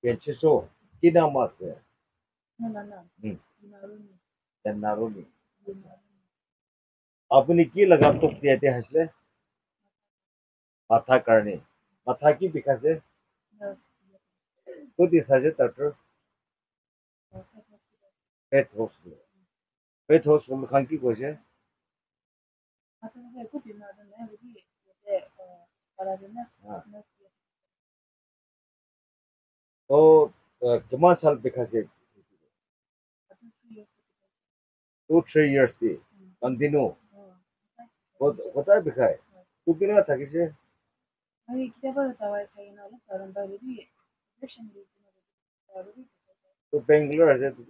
বেঞ্চিছো কি নাম আছে নারুনি আপনি কি লাগাম তো দিয়াতে হাসলে মাথা কারণে মাথা কি বিখাছে তো দিস আছে ডক্টর পেট হসপিটাল খান কি কইছে তো কিমান সাল বিখাছে 2-3 years দি কন্টিনিউ কোথায় বিখায় তো কিনা থাকিছে তো বেঙ্গালোর আছে তো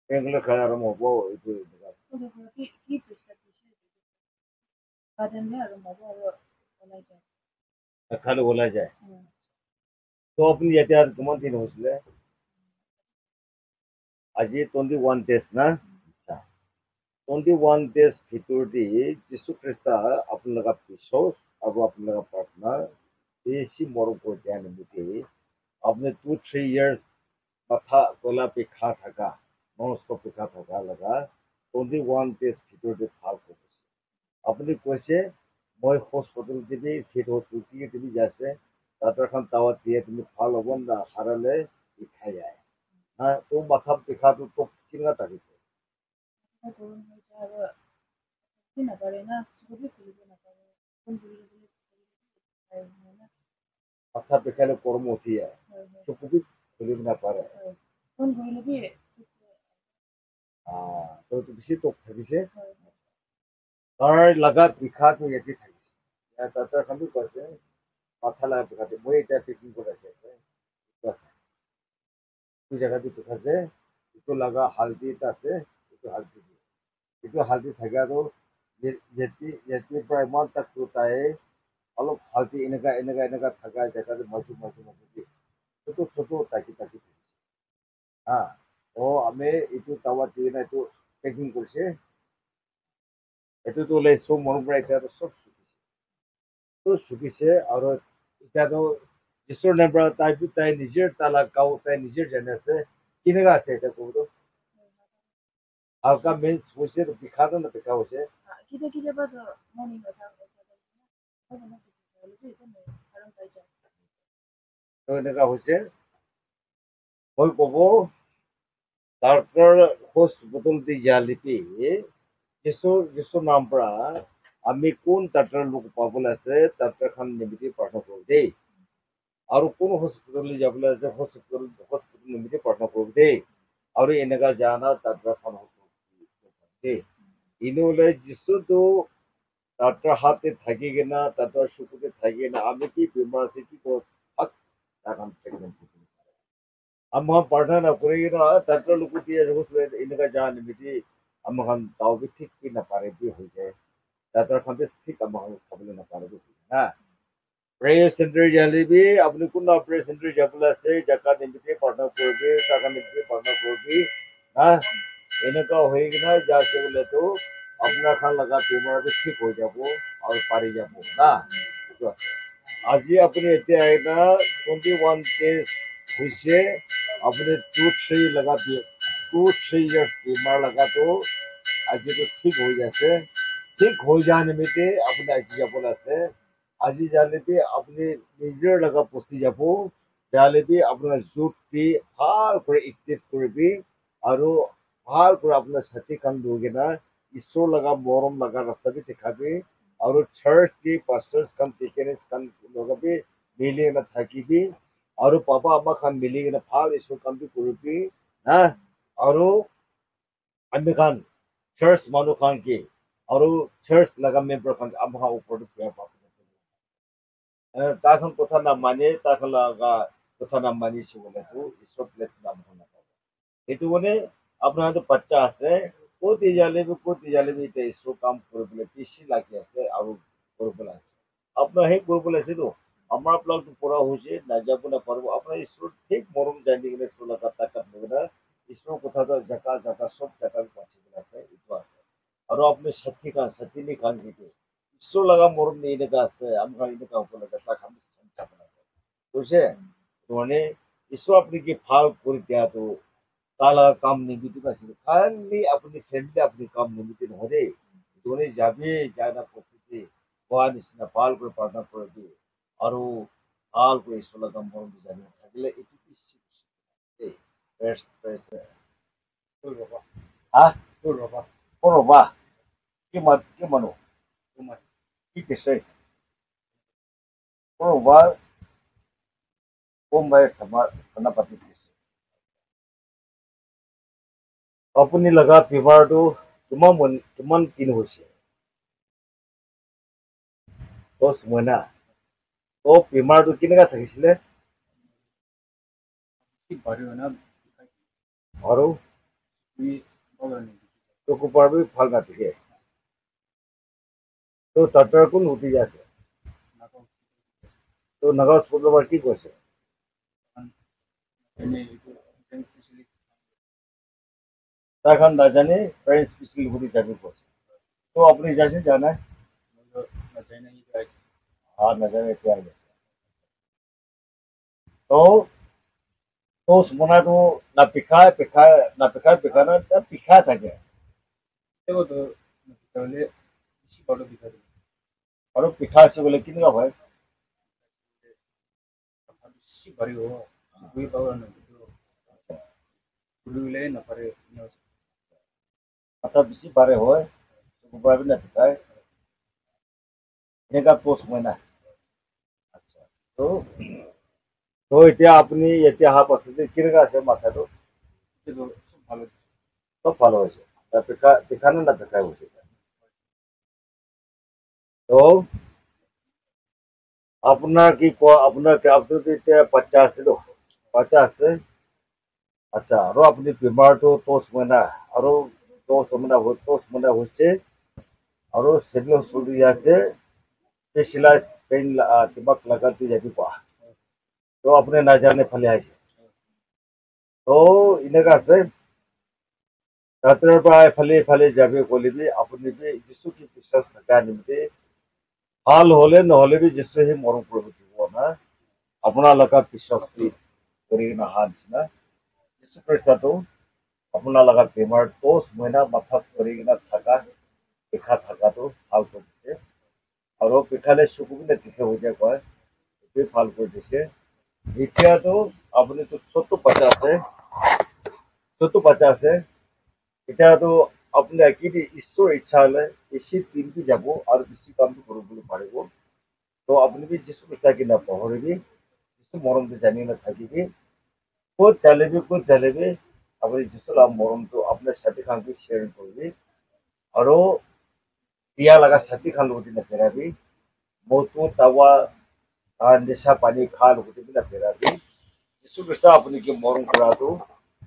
বেঙ্গালোর খারাপ হবো itu খালি বলা যায় তো আপনি যেতে আর কিমান দিন হয়েছিল আজি 21 days না 21 days ভিতৰতে যীশু খ্ৰীষ্ট আপোনালোকৰ পিছত আৰু আপোনালোকৰ প্ৰাৰ্থনা বেছি মৰম কৰি দিয়া নিমিত্তে আপনি 2-3 years মাথা গলা বিষা থাকা নষ্ট বিষা থাকা লগা 21 days ভিতৰতে ভাল কৰিছে আপুনি কৈছে মই হস্পিটেল দিবি ফিট হস্পিটেল দিবি যাচ্ছে তাতে এখন দাওয়াত দিয়ে তুমি ভাল হ'ব না হারালে খাই যায় হ্যাঁ তো মাথা বিষাটো তো কেনেকুৱা থাকিছে মাথা বিষালে কৰ্ম উঠি যায় চকু भी খুলিব নাপাৰে তো বেছি তো থাকিছে তাৰ লাগাত বিষাটো ইয়াতে থাকিছে তাতে এখন কৈছে মাথা লাগা বিষাটো মই এতিয়া পেকিং কৰি ৰাখি আছে এই জায়গাতে বিষাছে এইটো লাগা হালদি এটা আছে এইটো হালদি দিয়ে এইটো হালদি থাকে আৰু যেতিয়াৰ পৰা ইমান তাক তাই অলপ হালদি এনেকা এনেকা এনেকা থাকা জেগাতে মাজু মাজু মাজু দিয়ে ছোট ছোট টাকি টাকি থাকিছে হা তো আমি এইটো টাৱাত দি কিনে এইটো পেকিং কৰিছে এইটোতো ওলাই চব মনৰ পৰা এতিয়াতো চব চুকিছে আৰু এতিয়াতো ঈশ্বৰৰ নামৰ পৰা তাই নিজৰ তালা গাঁও তাই নিজৰ জানে আছে কেনেকা আছে এতিয়া ক'বতো হালকা মিন্স হৈছে বিষাটো না বিষা হৈছে তো এনেকা হৈছে মই ক'ব ডাক্তৰ হস্পিটেল দি জালিপি যিশুৰ নাম পৰা আমি কোন ডাক্তৰ লোক পাবলৈ আছে ডাক্তৰখন নিমিত্তে প্ৰাৰ্থনা কৰোঁ দেই আৰু কোন হস্পিটেললৈ যাবলৈ আছে হস্পিটেল নিমিত্তে প্ৰাৰ্থনা কৰোঁ দেই আৰু এনেকা জানা ডাক্তৰখন দেই ইনলে যিশুটো ডাক্তৰ হাতে থাকি কিনা ডাক্তৰ চকুতে থাকি কিনা আমি কি বেমাৰ আছে কি কৰোঁ তাক हम पढ़ना ना कोई ना डॉक्टर लोग की इनका जान मिली हम दाव भी ठीक भी ना पारे भी हो जाए डॉक्टर खान भी ठीक हम सबले ना पारे भी ना प्रेयर सेंटर जाले भी अपने कुन ना प्रेयर सेंटर जबला से जका निमित्ते पढ़ना कोई ताका निमित्ते पढ़ना कोई ना इनका होएगा जासे बोले तो अपना खान लगा बीमार भी ठीक हो जाबो और पारी जाबो ना আজি আপুনি এতিয়া এটা 21 days হৈছে अपने 2-3 लगा दिए 2-3 years बीमार लगा तो आज तो ठीक हो जाते ठीक हो जाने में ते अपने आज जाबल আছে আজি জালে भी अपने নিজৰ लगा পচি যাব জালে भी আপোনাৰ জুটি ভাল কৰে এক্টিভ কৰবি আৰু ভাল করে আপনার সাথে কাম दोगे ना ঈশ্বর लगा মরম लगा रास्ता भी दिखाबी और चर्च की पास्टर्स कम टिकेनेस कम लोग भी मिले ना থাকিবি और पापा अम्मा खान मिली ना फाल इसको कम भी करूबी ना और अन्य खान चर्च मानो खान की और चर्च लगा मेंबर खान अम्मा ऊपर तो क्या बात ताखन कथा ना माने ताखन लगा कथा ना मानी से बोले तो इसको प्लेस नाम होना itu মানে আপনার তো বাচ্চা আছে ক'ত জালে इसको काम কৰিবলৈ বেছি লাগি আছে আৰু কৰিবলৈ আছে আপোনাৰ সেই কৰিবলৈ আছে তো আমাৰ প্লাগটো পৰা হৈছে নাযাব নাপাৰিব আপোনাৰ ঈশ্বৰ ঠিক মৰম জানি কিনে চলা তাকাত নগনা ঈশ্বৰৰ কথাটো জাকা জাকা চব জাকাত পাচিবলৈ আছে এইটো আছে আৰু আপুনি সাথী খান যিটো ঈশ্বৰ লগা মৰম এনেকা আছে আমাৰ এনেকা হ'ব লাগে তাক আমি বুজিছে মানে ঈশ্বৰ আপুনি কি ভাল কৰি দিয়াটো তালা কাম নিমিত্তে পাইছিল খালি আপুনি ফ্ৰেণ্ডলি আপুনি কাম নিমিত্তে নহয় দেই মানে যাবি যায় না পৰিস্থিতি হোৱা নিচিনা ভাল কৰি প্ৰাৰ্থনা কৰিবি আৰু ভাল কৰি ঈশ্বৰৰ কাম মৰম জানি থাকিলে এইটো দেই হা ৰবা কি মানুহ কি কৈছে ৰবা কোনবাই সেনাপতি আপুনি লগা বেমাৰটো কিমান দিন হৈছে 10 মহিনা বেমাৰটো কেনেকুৱা থাকিছিলে আৰু চকু পাৰবি ভাল নাথাকে ডাক্তৰ কোন উঠি আছে নাগা হস্পিটেলৰ পৰা কি কৈছে তাইখন নাজানে ব্ৰেইন স্পেচিয়েলিষ্ট বুলি জানি কৈছে আপুনি যাইছে জানা নাজানে এতিয়া আহি আছে মনাটো নাপিখাই পিখাই থাকে আৰু পিঠা আছে বোলে কেনেকুৱা হয় মাথা বেছি বাৰে হয় চকু পাৰবি নাপিখাই এনেকুৱা পোষ্ট মইনা আচ্ছা এতিয়া আপুনি এতিয়া অহা পাছত কেনেকুৱা আছে মাথাটো চব ভালো হৈছে পিঠা নে নাপিখাই হৈছে আপোনাৰ কি কোৱা আপুনিতো এতিয়া বাচ্চা আছে ন বাচ্চা আছে আচ্ছা আৰু আপুনি বেমাৰটো টচ মইনা আৰু টচ মইনা হৈছে আৰু চিভিল হস্পিটেল আছে স্পেচিয়েলাইজ পেইন কিবাক লাগাটো যাবি কোৱা আপুনি নাজানে ফালে আহিছে এনেকুৱা আছে ডাক্তৰৰ পৰা এফালে যাবি ক'লেবি আপুনি যিটো কি বিশ্বাস থকা নিমিত্তে ভাল হলে নহলে বি যিচু সেই মৰম কৰিব দিব না আপোনাৰ লগা বিশ্বাস কৰি অহা নিচিনা যিচু খ্ৰীষ্টটো আপোনাৰ লগা বেমাৰ 10 মহিনা মাথাত কৰি কিনে থকা পিঠা থকাটো ভাল কৰি দিছে আৰু পিঠালে চকু পিঠা হৈ যায় কয় এইটোৱে ভাল কৰি দিছে এতিয়াতো আপুনিতো ছোট্ট বাচ্চা আছে এতিয়াতো আপুনি কি ঈশ্বৰ ইচ্ছা হলে বেছি দিনটো যাব আৰু বেছি কামটো কৰিবলৈ পাৰিব আপুনি যিচু পিঠা কিনা পাহৰিবি যিচু মৰমটো জানি নাথাকিবি ক'ত চালিবি আপুনি যিচু মৰমটো আপোনাৰ ছাতি খানটো শ্বেয়াৰ কৰিবি আৰু পিয়া লগা ছাতি খান লগতে নেপেৰাবি মৌতো টাৱা নিচা পানী খা লগতে নেপেৰাবি যিচু খ্ৰীষ্ট আপুনি কি মৰম কৰাটো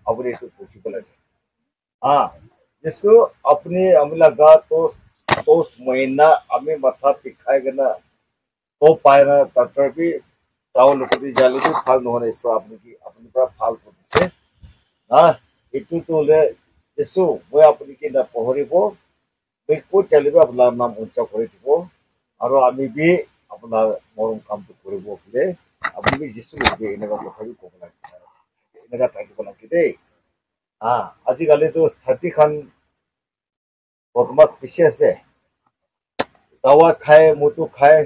আপুনি এইটো বুজিব লাগে যিচু আপনি আমি लगा तो महीना हमें माथा पिखाए ना तो पाए ना डॉक्टर भी তাও লোকটি জালি भी ভাল নহলে ঈশ্বৰ আপুনি কি আপুনি পৰা ভাল কৰিছে এইটোতো হলে যিচু মই আপুনি কি নপহৰিব ক'ত চালিব আপোনাৰ নাম উচ্চ কৰি দিব আৰু আমি বি আপোনাৰ মৰম কামটো কৰিব বোলে আপুনি যিচু এনেকুৱা কথাবি ক'ব লাগে এনেকুৱা থাকিব লাগে দেই আজিকালিতো ছাতি খান বদমাছ পিছে আছে টাৱা খায় মটো খায়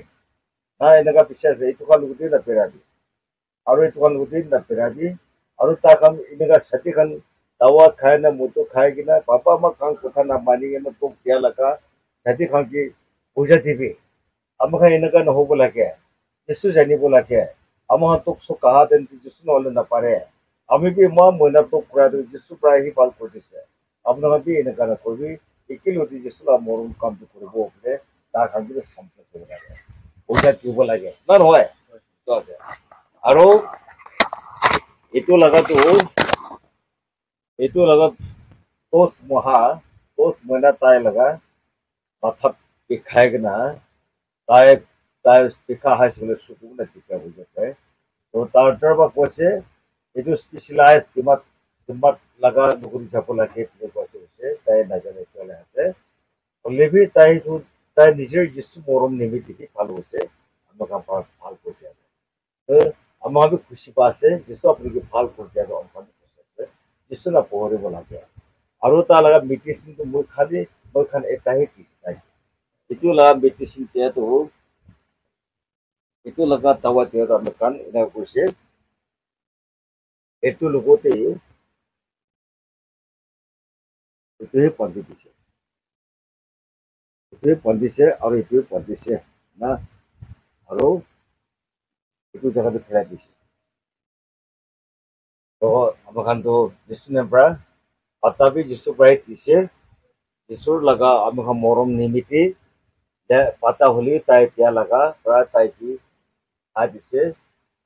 এনেকুৱা পিছে আছে এইটো খান গোটেই নেপেৰাবি আৰু এইটো খান গোটেই নেপেৰাবি আৰু তাক এনেকুৱা ছাতি খান টাৱা খায় না মটো খায় কিনা পাপা আমাক খান কথা নামানি কিনা তোক দিয়া লগা ছাতি খান কি বুজাই দিবি আমাক এনেকুৱা নহ'ব লাগে যিচু জানিব লাগে আমাৰ তোক কাহা তেন যিচু নহ'লে নাপাৰে আমি বি ইমান মহিলা তোক প্ৰায় যিচু প্ৰায় সি ভাল কৰি দিছে আপোনালোকে বি এনেকুৱা নকৰিবি একেলগে যিচু মৰম কামটো কৰিব বোলে তাক আমি সম্পৰ্ক কৰিব লাগে পইচা দিব লাগে না নহয় আৰু এইটো লগাটো দহ মহিনা তাই লগা মাথাত পিখাই কিনা তাই পিঠা খাইছিলে চকু নে পিঠা হৈ যায় তাৰ পৰা কৈছে এইটো স্পেচিয়েলাইজ কিমান লগা নুগুৰি যাব লাগে কৈছে তাই নাজানে এতিয়ালৈ আছে হ'লেবি তাই নিজৰ যিচু মৰম নিমিত্তে ভাল হৈছে আমাক ভাল কৰি দিয়া আমাৰ খুচি পাছে যিটো আপোনালোকে ভাল কৰি দিয়া আমাৰ যিটো না পঢ়িব লাগে আৰু তাৰ লগত মেডিচিনটো মই খান এটাহে দিছে itu lah medicine dia tu itu laga tawa dia tu makan ina kursi itu lugote itu pandise na aru itu jaga tu kira dise to amakan tu disune bra atabi jisu bra dise jisur laga amakan morom nimiti pata holi tai dia laga bra tai ki দিছে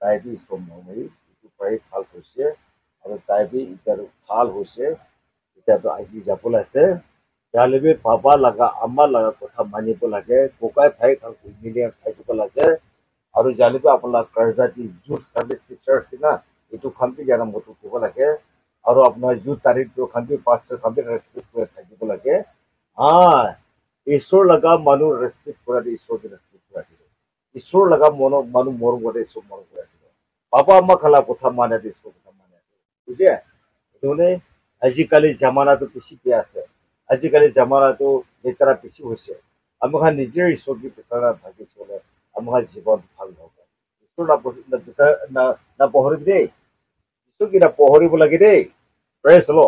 তাই B সম্ভৱী এইটো প্ৰায় ভাল হৈছে আৰু তাই B এতিয়া ভাল হৈছে এতিয়াতো আজি যাবলৈ আছে যালেবি পাবা লগা আমাৰ লগা কথা মানিব লাগে ককাই ভাই মিলি থাকিব লাগে আৰু জানিব আপোনাৰ কৰ্জা দি জুট চাৰ্ভিচ টিচাৰ আছে না এইটো খান্তি জানা মতো ক'ব লাগে আৰু আপোনাৰ জুট তাৰিখটো খান্তি পাঁচ খান্তি ৰেচপেক্ট কৰি থাকিব লাগে ঈশ্বৰ লগা মানুহ ৰেচপেক্ট কৰা ঈশ্বৰ ৰেচপেক্ট কৰা ঈশ্বৰ লগা মানুহ মৰম কৰে ঈশ্বৰ মৰম কৰে বাবা আম্মা খালা কথা মানে ঈশ্বৰ কথা মানে বুজিয়ে এইটো আজিকালি জামানাটো বেছি বেয়া আছে আজিকালি জামানাটো লেতেৰা বেছি হৈছে আমাক নিজে ঈশ্বৰ দি বিচাৰা থাকি চলে আমাৰ জীৱন ভাল হ'ব ঈশ্বৰ না পহৰিবি দেই ঈশ্বৰ কিনা পহৰিব লাগে দেই প্ৰেছ ল